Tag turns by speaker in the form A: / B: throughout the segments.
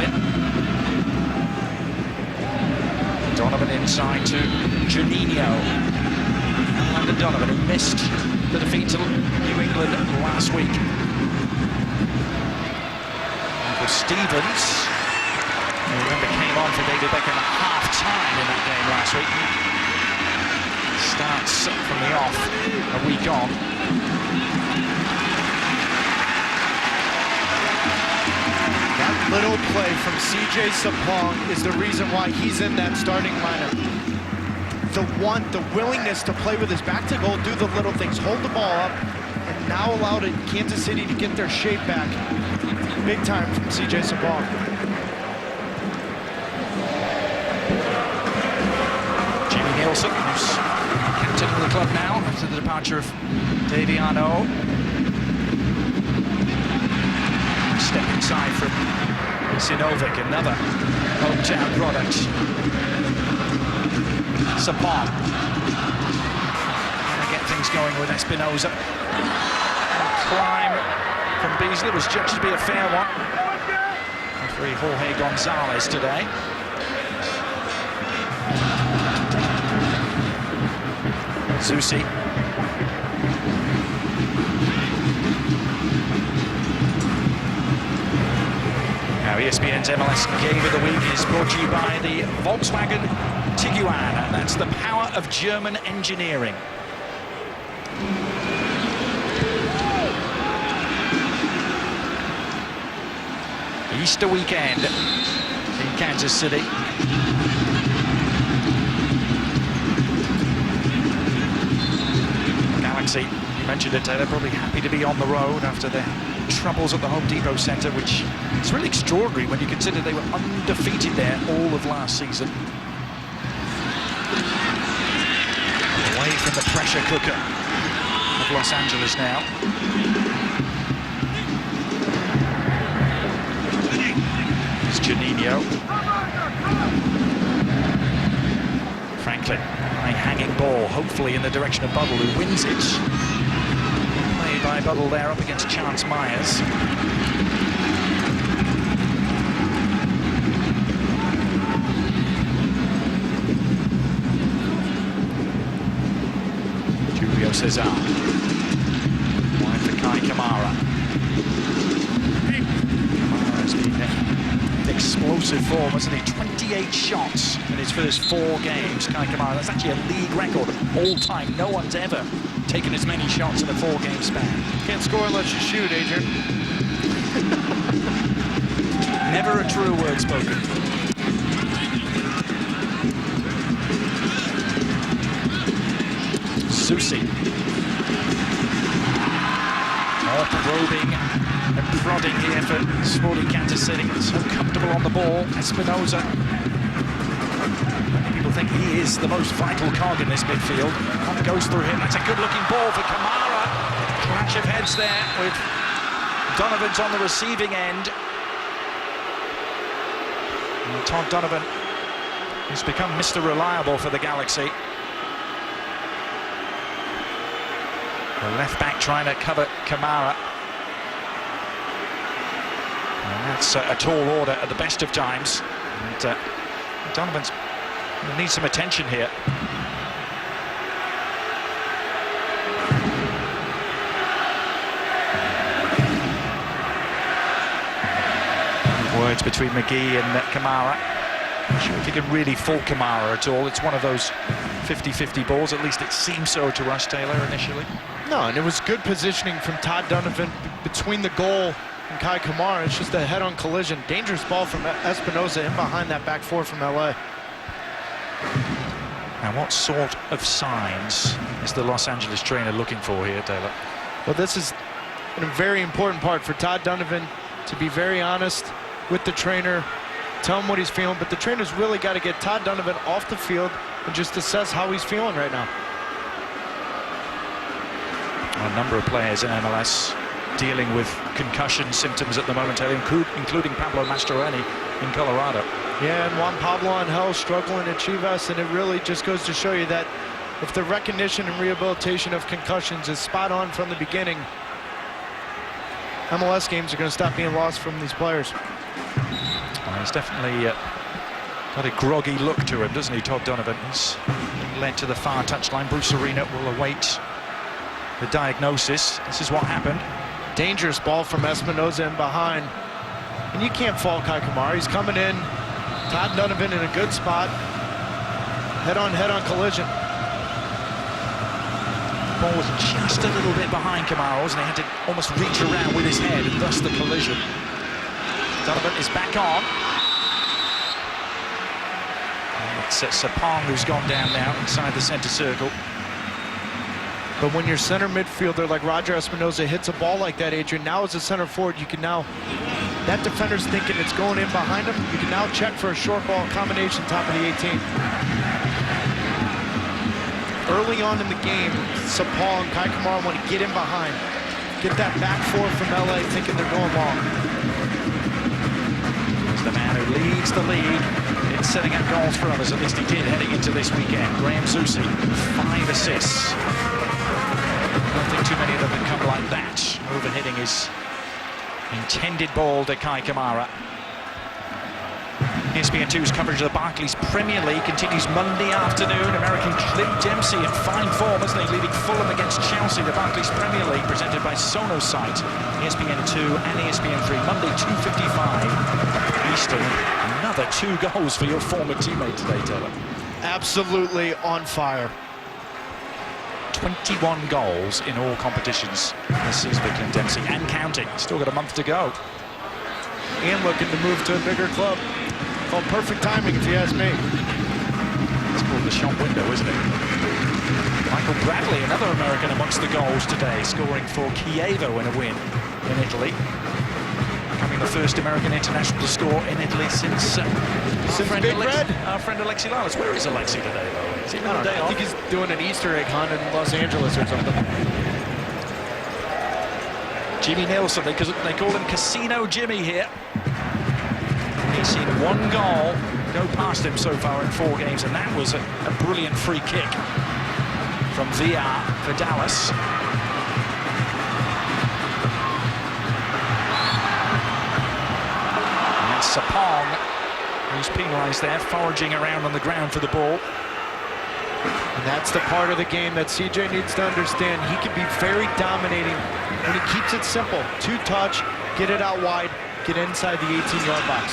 A: Franklin. Donovan inside to Juninho. And Donovan, who missed the defeat to New England last week. And for Stevens, who remember came on for David Beckham at half-time in that game last week. Starts from the off, a week on.
B: That little play from CJ Sapong is the reason why he's in that starting lineup. The willingness to play with his back to goal, do the little things, hold the ball up, and now allow Kansas City to get their shape back. Big time from CJ Sapong.
A: Jimmy Nielsen, who's captain of the club now after the departure of Daviano. Step inside from Sinovic, another hometown product. Sapong. Trying to get things going with Espinoza. Climb from Beasley was judged to be a fair one. Referee Jorge Gonzalez today. Zusi. Now ESPN's MLS Game of the Week is brought to you by the Volkswagen Tiguan, and that's the power of German engineering. Easter weekend in Kansas City. Galaxy, you mentioned it, Taylor, probably happy to be on the road after their troubles at the Home Depot Center, which is really extraordinary when you consider they were undefeated there all of last season. Away from the pressure cooker of Los Angeles now. It's Juninho. Franklin, high hanging ball, hopefully in the direction of Buddle, who wins it. Played by Buddle there up against Chance Myers. Julio Cesar. Wide for Kai Kamara. Kamara's been in explosive form, hasn't he? 28 shots in his first 4 games, Kai Kamara. That's actually a league record all time. No one's ever taken as many shots in a 4-game span.
B: Can't score unless you shoot, Adrian.
A: Never a true word spoken. Zusi. More probing and prodding here for Sporting Kansas City. So comfortable on the ball. Espinoza. Many people think he is the most vital cog in this midfield. One goes through him. That's a good-looking ball for Kamara. Clash of heads there with Donovan's on the receiving end. And Todd Donovan has become Mr. Reliable for the Galaxy. The left back trying to cover Kamara. And that's a tall order at the best of times. And Donovan's going to need some attention here. Words between McGee and Kamara. Not sure if he can really fault Kamara at all. It's one of those 50-50 balls. At least it seems so to us, Taylor, initially.
B: No, and it was good positioning from Todd Donovan between the goal and Kai Kamara. It's just a head-on collision. Dangerous ball from Espinoza in behind that back four from LA.
A: Now, what sort of signs is the Los Angeles trainer looking for here, Taylor?
B: Well, this is a very important part for Todd Donovan to be very honest with the trainer, tell him what he's feeling, but the trainer's really got to get Todd Donovan off the field and just assess how he's feeling right now.
A: A number of players in MLS dealing with concussion symptoms at the moment, including Pablo Mastroeni in Colorado.
B: Yeah, and Juan Pablo Angel struggling at Chivas, and it really just goes to show you that if the recognition and rehabilitation of concussions is spot on from the beginning, MLS games are going to stop being lost from these players.
A: He's definitely got a groggy look to him, doesn't he, Todd Donovan? He's led to the far touchline. Bruce Arena will await the diagnosis. This is what happened.
B: Dangerous ball from Espinoza in behind. And you can't fault Kai Kamara. He's coming in. Todd Donovan in a good spot. Head-on collision.
A: Ball was just a little bit behind Kamara, wasn't he? Had to almost reach around with his head, and thus the collision. Donovan is back on. It's Sapong who's gone down now inside the centre circle.
B: But when your center midfielder like Roger Espinoza hits a ball like that, Adrian, now as a center forward, you can now, that defender's thinking it's going in behind him, you can now check for a short ball combination top of the 18. Early on in the game, Sapong and Kai Kamara want to get in behind, get that back four from LA thinking they're going long.
A: He's the man who leads the league in setting up goals for others, at least he did heading into this weekend. Graham Zusi, 5 assists. I don't think too many of them can come like that. Overhitting his intended ball to Kai Kamara. ESPN2's coverage of the Barclays Premier League continues Monday afternoon. American Clint Dempsey in fine form, isn't he? Leading Fulham against Chelsea. The Barclays Premier League presented by Sonosite, ESPN2 and ESPN3. Monday, 2:55 Eastern. Another 2 goals for your former teammate today, Taylor.
B: Absolutely on fire.
A: 21 goals in all competitions this season for Clint Dempsey, and counting. Still got a month to go.
B: And looking to move to a bigger club. Well, perfect timing if you ask me.
A: It's called the shop window, isn't it? Michael Bradley, another American amongst the goals today, scoring for Chievo in a win in Italy. Becoming the first American international to score in Italy since
B: Big Red.
A: Our friend Alexi Lalas. Where is Alexi today, though? Is he on a day
B: I
A: off?
B: think he's doing an Easter egg hunt in Los Angeles or something.
A: Jimmy Nielsen, they call him Casino Jimmy here. He's seen 1 goal go past him so far in 4 games, and that was a brilliant free kick from VR for Dallas. And that's Sapong, who's penalised there, foraging around on the ground for the ball.
B: And that's the part of the game that CJ needs to understand. He can be very dominating when he keeps it simple. 2-touch, get it out wide, get inside the 18-yard box.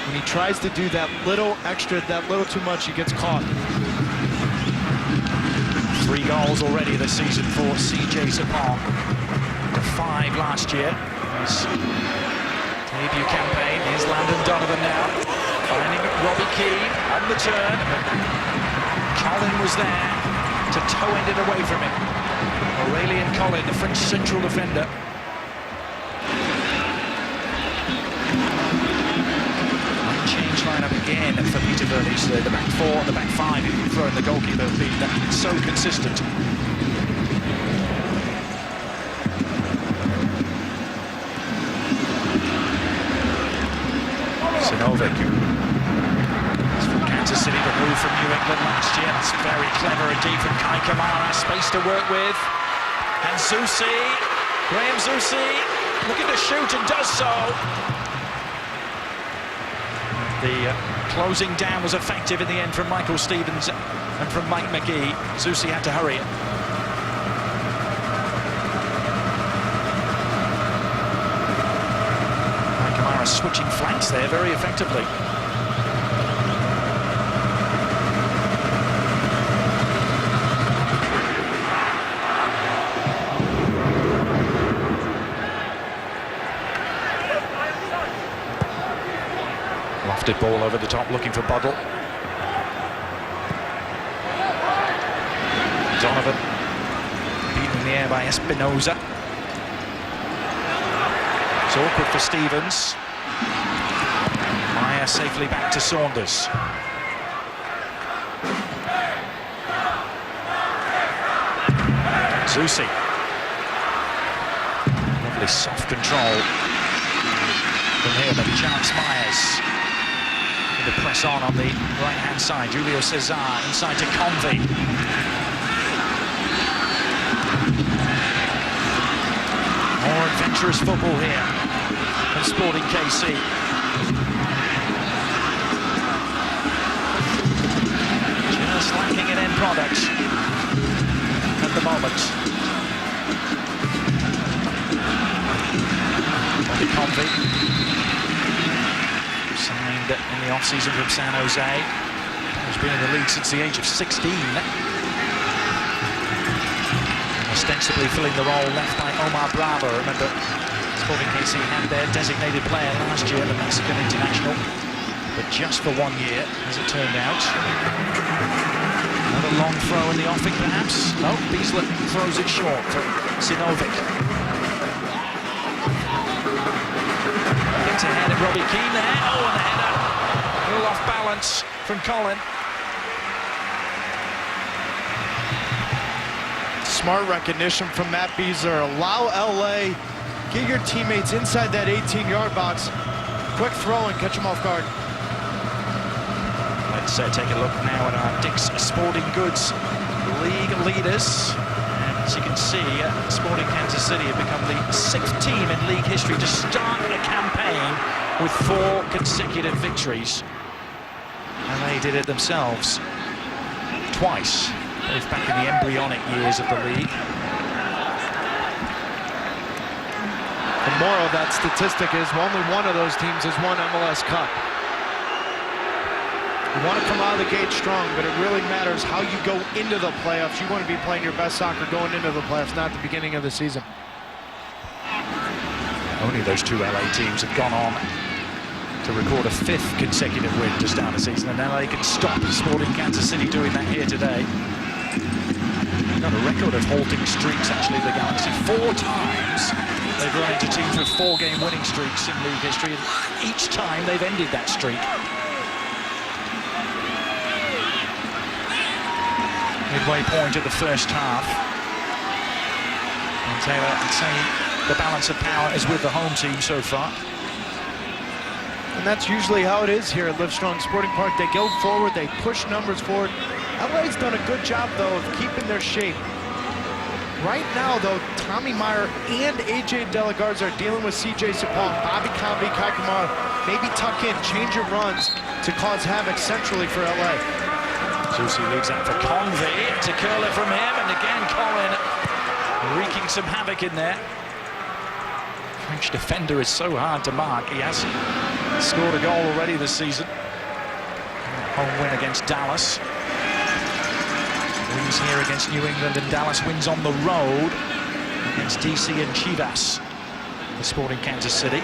B: When he tries to do that little extra, that little too much, he gets caught.
A: 3 goals already this season for CJ Sapong. To 5 last year. His debut campaign. Here's Landon Donovan now. Finding Robbie Keane on the turn. Collin was there to toe-end it away from him. Aurélien Collin, the French central defender. Unchanged lineup again for Peter Verlies. The back 4 and the back 5, if you throw in the goalkeeper, that's so consistent. Sinovic. From Kansas City, but moved from New England last year. It's very clever indeed from Kai Kamara. Space to work with. And Zusi, Graham Zusi, looking to shoot and does so. The closing down was effective in the end from Michael Stevens and from Mike McGee. Zusi had to hurry. Kai Kamara switching flanks there very effectively. Lofted ball over the top, looking for Buddle. Donovan beaten in the air by Espinoza. It's awkward for Stevens. Meyer safely back to Saunders. Zusi. Lovely soft control from him and Chance Myers. To press on the right-hand side. Julio Cesar inside to Convey. More adventurous football here from Sporting KC. defender in the off-season from San Jose. He's been in the league since the age of 16. Ostensibly filling the role left by Omar Bravo. Remember, Sporting KC had their designated player last year, the Mexican international, but just for 1 year, as it turned out. Another long throw in the offing, perhaps. No, Besler throws it short for Sinovic. Gets ahead of Robbie Keane there. Oh, and the header. A little off balance from Colin.
B: Smart recognition from Matt Besler. Allow LA, get your teammates inside that 18-yard box. Quick throw and catch them off guard.
A: Let's take a look now at our Dick's Sporting Goods league leaders. And as you can see, Sporting Kansas City have become the 6th team in league history to start a campaign with 4 consecutive victories. And they did it themselves twice, both back in the embryonic years of the league.
B: The moral of that statistic is only one of those teams has won MLS Cup. You want to come out of the gate strong, but it really matters how you go into the playoffs. You want to be playing your best soccer going into the playoffs, not the beginning of the season.
A: Only those 2 LA teams have gone on to record a 5th consecutive win to start the season, and LA can stop Sporting Kansas City doing that here today. Got a record of halting streaks, actually, the Galaxy. 4 times they've run into teams with 4-game winning streaks in league history, and each time they've ended that streak. Midway point of the first half. And Taylor, I'd say the balance of power is with the home team so far.
B: And that's usually how it is here at Livestrong Sporting Park. They go forward, they push numbers forward. LA's done a good job, though, of keeping their shape. Right now, though, Tommy Meyer and AJ De La Garza are dealing with CJ Sapong, Bobby Convey, Kai Kamara. Maybe tuck in, change your runs to cause havoc centrally for LA.
A: Zusi leaves that for Convey to curl it from him, and again Colin wreaking some havoc in there. French defender is so hard to mark. He has scored a goal already this season. Home win against Dallas. Wins here against New England, and Dallas wins on the road against DC and Chivas, the Sporting Kansas City.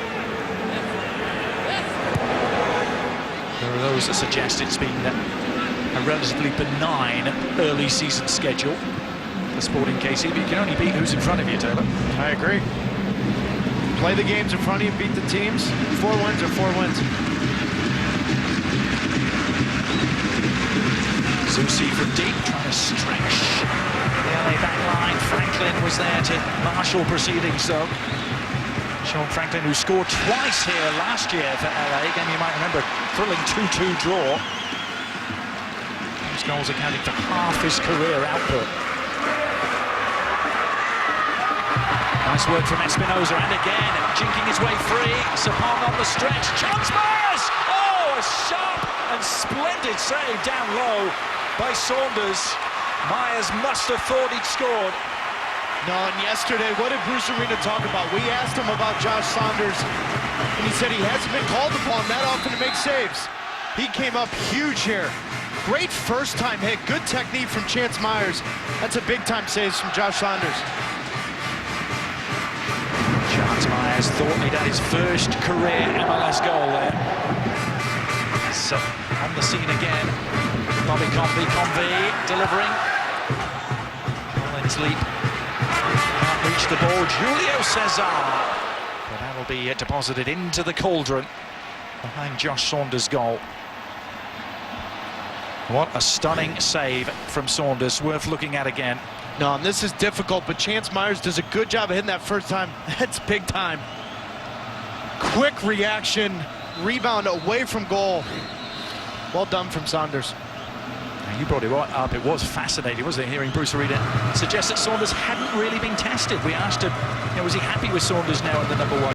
A: There are those that suggest it's been a relatively benign early season schedule for Sporting KC, but you can only beat who's in front of you, Taylor.
B: I agree. Play the games in front of you, beat the teams. 4 wins are 4 wins.
A: Zusi from deep, trying to stretch the LA back line. Franklin was there to marshal proceedings, though. Sean Franklin, who scored twice here last year for LA. Again, you might remember, thrilling 2-2 draw. Those goals accounting for half his career output. Nice work from Espinoza, and again, jinking his way free. Sapong on the stretch. Chance Myers! Oh, a sharp and splendid save down low by Saunders. Myers must have thought he'd scored.
B: No, and yesterday, what did Bruce Arena talk about? We asked him about Josh Saunders, and he said he hasn't been called upon that often to make saves. He came up huge here. Great first-time hit, good technique from Chance Myers. That's a big-time save from Josh Saunders.
A: Chance Myers thought he'd had his first career MLS goal there. So, on the scene again, Bobby Convey delivering. Collins leap. Can't reach the ball. Julio Cesar. But that'll be deposited into the cauldron behind Josh Saunders' goal. What a stunning save from Saunders, worth looking at again.
B: No, and this is difficult, but Chance Myers does a good job of hitting that first time. That's big time. Quick reaction, rebound away from goal. Well done from Saunders.
A: Now, you brought it right up. It was fascinating, wasn't it, hearing Bruce Arena suggest that Saunders hadn't really been tested. We asked him, was he happy with Saunders now at the #1